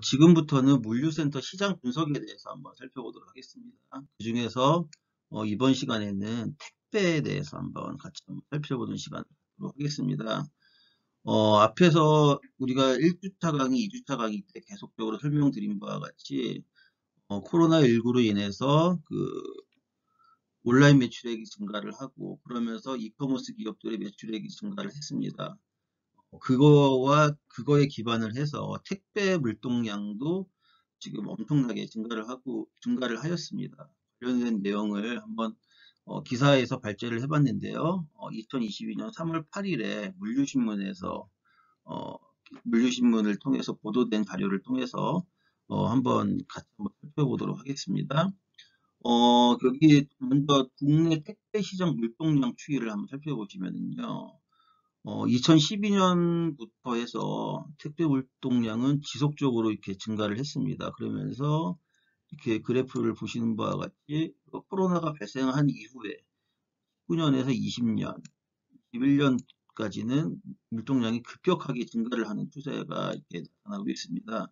지금부터는 물류센터 시장 분석에 대해서 한번 살펴보도록 하겠습니다. 그 중에서 이번 시간에는 택배에 대해서 같이 한번 살펴보는 시간을 갖도록 하겠습니다. 앞에서 우리가 1주차 강의, 2주차 강의 때 계속적으로 설명드린 바와 같이 코로나19로 인해서 온라인 매출액이 증가를 하고 그러면서 이커머스 기업들의 매출액이 증가를 했습니다. 그거에 기반을 해서 택배 물동량도 지금 엄청나게 증가를 하였습니다. 관련된 내용을 한번 기사에서 발제를 해봤는데요. 2022년 3월 8일에 어, 물류신문을 통해서 보도된 자료를 통해서 같이 한번 살펴보도록 하겠습니다. 여기 먼저 국내 택배 시장 물동량 추이를 한번 살펴보시면요. 2012년부터 해서 택배 물동량은 지속적으로 이렇게 증가를 했습니다. 그러면서 이렇게 그래프를 보시는 바와 같이 코로나가 발생한 이후에 19년에서 20년, 21년까지는 물동량이 급격하게 증가를 하는 추세가 이렇게 나타나고 있습니다.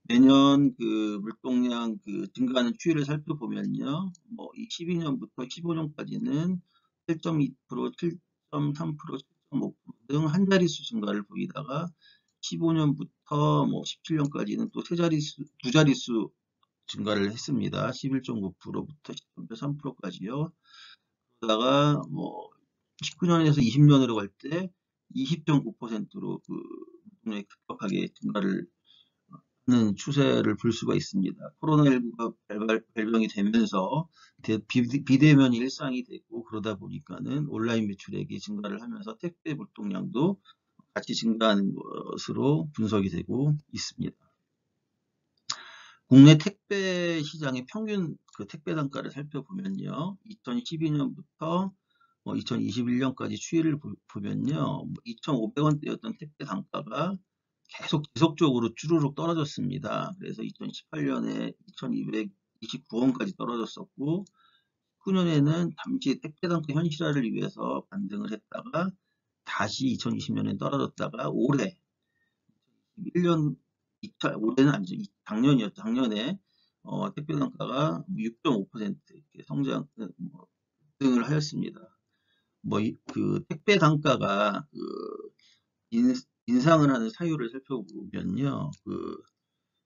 매년 물동량 증가하는 추이를 살펴보면요. 12년부터 15년까지는 7.2%, 7.3%, 7.5%등 한 자릿수 증가를 보이다가 15년부터 17년까지는 또 두 자릿수 증가를 했습니다. 11.9%부터 10.3%까지요. 그러다가 19년에서 20년으로 갈 때 20.9%로 물동량이 급격하게 증가를 는 추세를 볼 수가 있습니다. 코로나19가 발병이 되면서 비대면이 일상이 되고 그러다 보니까는 온라인 매출액이 증가를 하면서 택배 물동량도 같이 증가하는 것으로 분석이 되고 있습니다. 국내 택배 시장의 평균 택배 단가를 살펴보면요. 2012년부터 2021년까지 추이를 보면요. 2,500원대였던 택배 단가가 계속 지속적으로 주르륵 떨어졌습니다. 그래서 2018년에 2,229원까지 떨어졌었고 19년에는 잠시 택배 단가 현실화를 위해서 반등을 했다가 다시 2020년에 떨어졌다가 올해 1년 올해는 아니죠. 작년이었죠. 작년에 택배 단가가 6.5% 이렇게 등을 하였습니다. 택배 단가가 인상을 하는 사유를 살펴보면요.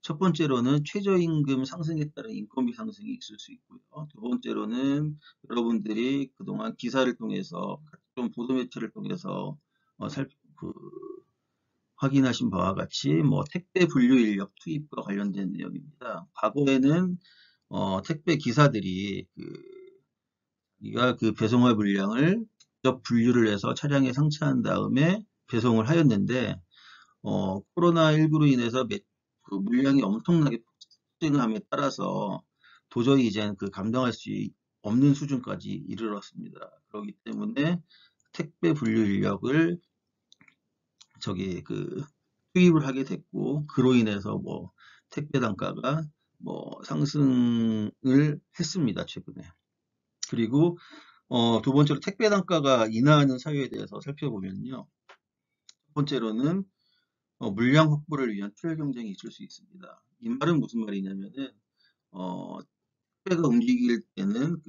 첫 번째로는 최저임금 상승에 따른 인건비 상승이 있을 수 있고요. 두 번째로는 여러분들이 그동안 기사를 통해서 각종 보도 매체를 통해서 확인하신 바와 같이 택배 분류 인력 투입과 관련된 내용입니다. 과거에는 택배 기사들이 우리가 배송할 물량을 직접 분류를 해서 차량에 상차한 다음에 배송을 하였는데 코로나19로 인해서 물량이 엄청나게 폭증함에 따라서 도저히 이제 감당할 수 없는 수준까지 이르렀습니다. 그렇기 때문에 택배 분류 인력을 투입을 하게 됐고 그로 인해서 택배 단가가 상승을 했습니다. 최근에. 그리고 두 번째로 택배 단가가 인하하는 사유에 대해서 살펴보면요. 첫 번째로는 물량 확보를 위한 추월 경쟁이 있을 수 있습니다. 이 말은 무슨 말이냐면은 택배가 움직일 때는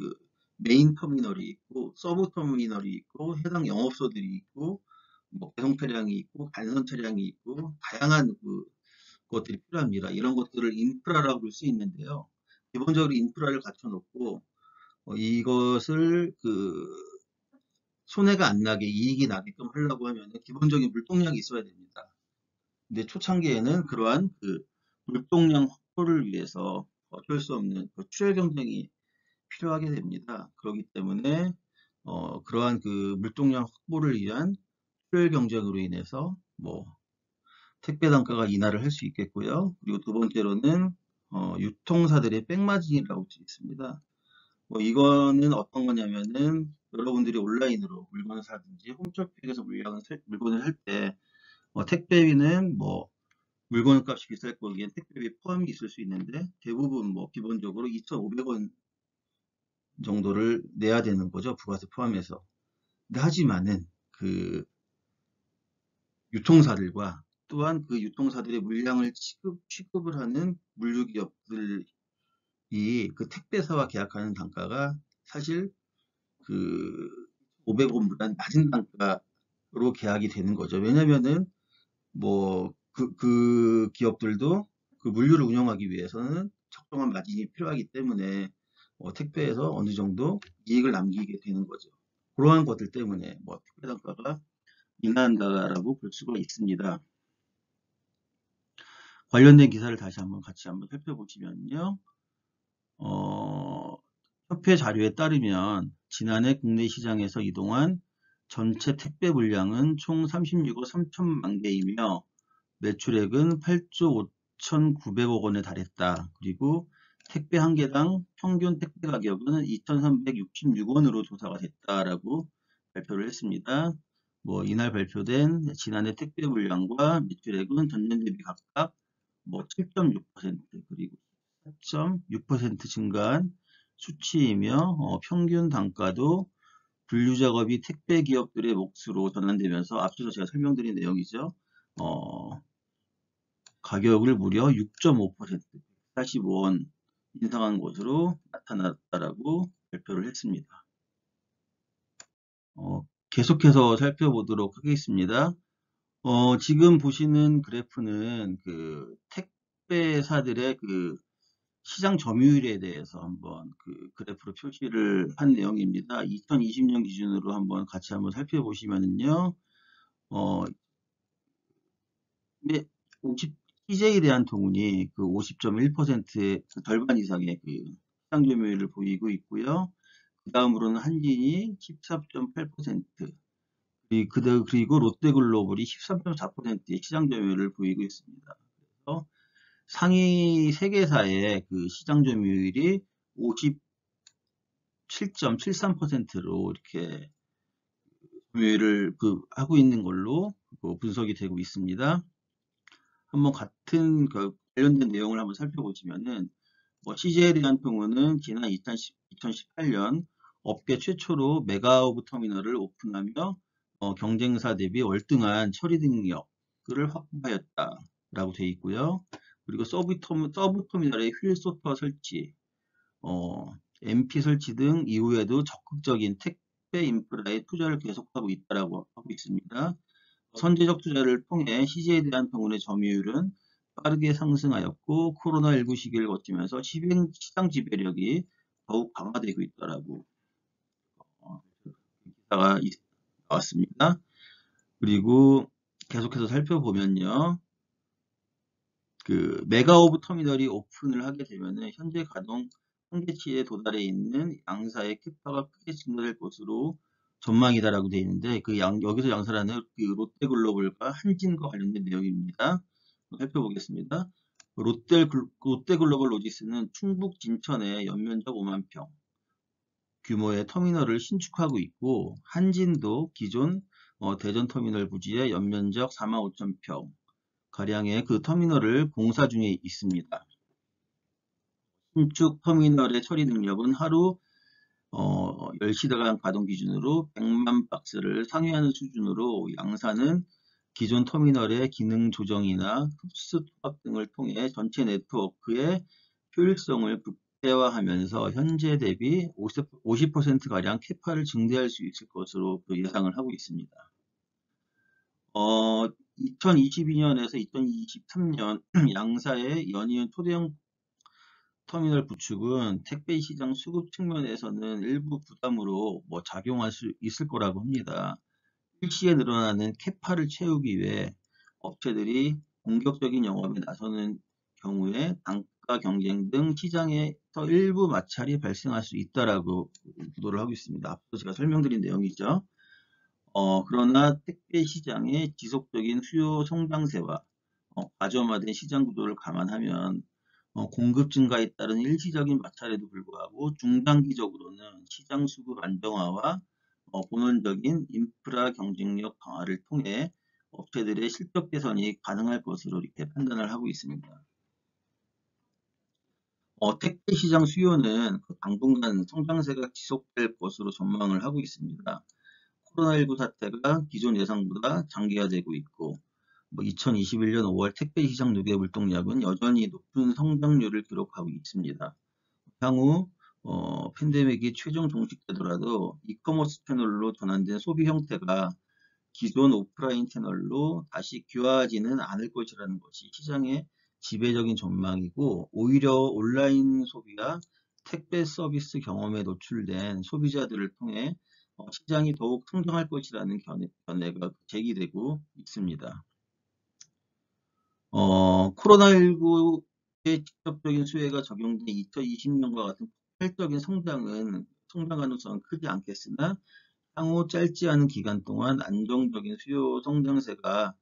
메인 터미널이 있고 서브 터미널이 있고 해당 영업소들이 있고 배송 차량이 있고 간선 차량이 있고 다양한 것들이 필요합니다. 이런 것들을 인프라라고 볼 수 있는데요. 기본적으로 인프라를 갖춰놓고 이것을 손해가 안 나게 이익이 나게끔 하려고 하면 기본적인 물동량이 있어야 됩니다. 근데 초창기에는 그러한 물동량 확보를 위해서 어쩔 수 없는 추월 경쟁이 필요하게 됩니다. 그렇기 때문에 그러한 물동량 확보를 위한 추월 경쟁으로 인해서 택배 단가가 인하를 할 수 있겠고요. 그리고 두 번째로는 유통사들의 백마진이라고 되어 있습니다. 이거는 어떤 거냐면은 여러분들이 온라인으로 물건을 사든지 홈쇼핑에서 물건을 할 때 택배비는 물건 값이 비쌀 거기엔 택배비 포함이 있을 수 있는데 대부분 기본적으로 2,500원 정도를 내야 되는 거죠. 부가세 포함해서. 근데 하지만은 유통사들과 또한 그 유통사들의 물량을 취급을 하는 물류기업들이 그 택배사와 계약하는 단가가 사실 그 500원보다 낮은 단가로 계약이 되는 거죠. 왜냐면은 뭐 그 기업들도 그 물류를 운영하기 위해서는 적정한 마진이 필요하기 때문에 택배에서 어느 정도 이익을 남기게 되는 거죠. 그러한 것들 때문에 택배 단가가 인하한다라고 볼 수가 있습니다. 관련된 기사를 다시 같이 한번 살펴보시면요. 협회 자료에 따르면 지난해 국내 시장에서 이동한 전체 택배 물량은 총 36억 3천만 개이며 매출액은 8조 5,900억 원에 달했다. 그리고 택배 한 개당 평균 택배 가격은 2,366원으로 조사가 됐다라고 발표를 했습니다. 이날 발표된 지난해 택배 물량과 매출액은 전년 대비 각각 7.6% 그리고 4.6% 증가한 수치이며 평균 단가도 분류 작업이 택배 기업들의 몫으로 전환되면서 앞서서 제가 설명드린 내용이죠. 가격을 무려 6.5% 145원 인상한 것으로 나타났다라고 발표를 했습니다. 계속해서 살펴보도록 하겠습니다. 지금 보시는 그래프는 그 택배사들의 그 시장 점유율에 대해서 한번 그 그래프로 표시를 한 내용입니다. 2020년 기준으로 같이 한번 살펴보시면은요, CJ 대한통운이 그 50.1%의 절반 이상의 그 시장 점유율을 보이고 있고요. 그 다음으로는 한진이 14.8%, 그리고 롯데글로벌이 13.4%의 시장 점유율을 보이고 있습니다. 그래서 상위 3개사의 그 시장 점유율이 57.73%로 이렇게 점유율을 하고 있는 걸로 분석이 되고 있습니다. 한번 같은 관련된 내용을 한번 살펴보시면은 CJ 대한통운은 지난 2018년 업계 최초로 메가허브 터미널을 오픈하며 경쟁사 대비 월등한 처리 능력을 확보하였다라고 되어 있고요. 그리고 서브 터미널의 휠 소터 설치, MP 설치 등 이후에도 적극적인 택배 인프라에 투자를 계속하고 있다라고 하고 있습니다. 선제적 투자를 통해 CJ 대한통운의 점유율은 빠르게 상승하였고 코로나19 시기를 거치면서 시장 지배력이 더욱 강화되고 있다라고 기사가 나왔습니다. 그리고 계속해서 살펴보면요. 그 메가허브 터미널이 오픈을 하게 되면은 현재 가동 한계치에 도달해 있는 양사의 캐파가 크게 증가될 것으로 전망이다라고 되어 있는데 여기서 양사라는 그 롯데글로벌과 한진과 관련된 내용입니다. 살펴보겠습니다. 롯데글로벌 로지스는 충북 진천에 연면적 5만 평 규모의 터미널을 신축하고 있고 한진도 기존 대전 터미널 부지에 연면적 4만 5천 평 가량의 그 터미널을 공사 중에 있습니다. 신축 터미널의 처리 능력은 하루 10시간 가동 기준으로 100만 박스를 상회하는 수준으로 양사는 기존 터미널의 기능 조정이나 흡수 통합 등을 통해 전체 네트워크의 효율성을 극대화하면서 현재 대비 50%가량 캐파를 증대할 수 있을 것으로 예상을 하고 있습니다. 2022년에서 2023년 양사의 연이은 초대형 터미널 구축은 택배 시장 수급 측면에서는 일부 부담으로 작용할 수 있을 거라고 합니다. 일시에 늘어나는 캐파를 채우기 위해 업체들이 공격적인 영업에 나서는 경우에 단가 경쟁 등 시장에서 일부 마찰이 발생할 수 있다라고 구도를 하고 있습니다. 앞서 제가 설명드린 내용이죠. 그러나 택배 시장의 지속적인 수요 성장세와 과점화된 시장 구도를 감안하면 공급 증가에 따른 일시적인 마찰에도 불구하고 중장기적으로는 시장 수급 안정화와 본원적인 인프라 경쟁력 강화를 통해 업체들의 실적 개선이 가능할 것으로 이렇게 판단을 하고 있습니다. 택배 시장 수요는 당분간 성장세가 지속될 것으로 전망을 하고 있습니다. 코로나19 사태가 기존 예상보다 장기화되고 있고 2021년 5월 택배 시장 누계 물동량은 여전히 높은 성장률을 기록하고 있습니다. 향후 팬데믹이 최종 종식되더라도 이커머스 채널로 전환된 소비 형태가 기존 오프라인 채널로 다시 귀화하지는 않을 것이라는 것이 시장의 지배적인 전망이고, 오히려 온라인 소비와 택배 서비스 경험에 노출된 소비자들을 통해 시장이 더욱 성장할 것이라는 견해가 제기되고 있습니다. 코로나19의 직접적인 수혜가 적용된 2020년과 같은 폭발적인 성장 가능성은 크지 않겠으나, 향후 짧지 않은 기간 동안 안정적인 수요 성장세가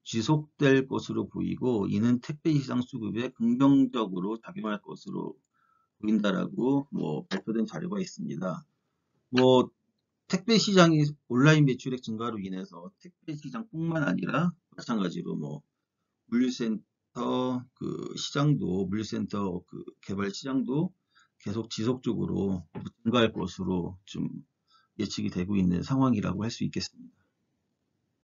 지속될 것으로 보이고, 이는 택배 시장 수급에 긍정적으로 작용할 것으로 보인다라고 발표된 자료가 있습니다. 택배 시장이 온라인 매출액 증가로 인해서 택배 시장뿐만 아니라 마찬가지로 물류센터 물류센터 개발 시장도 계속 지속적으로 증가할 것으로 좀 예측이 되고 있는 상황이라고 할 수 있겠습니다.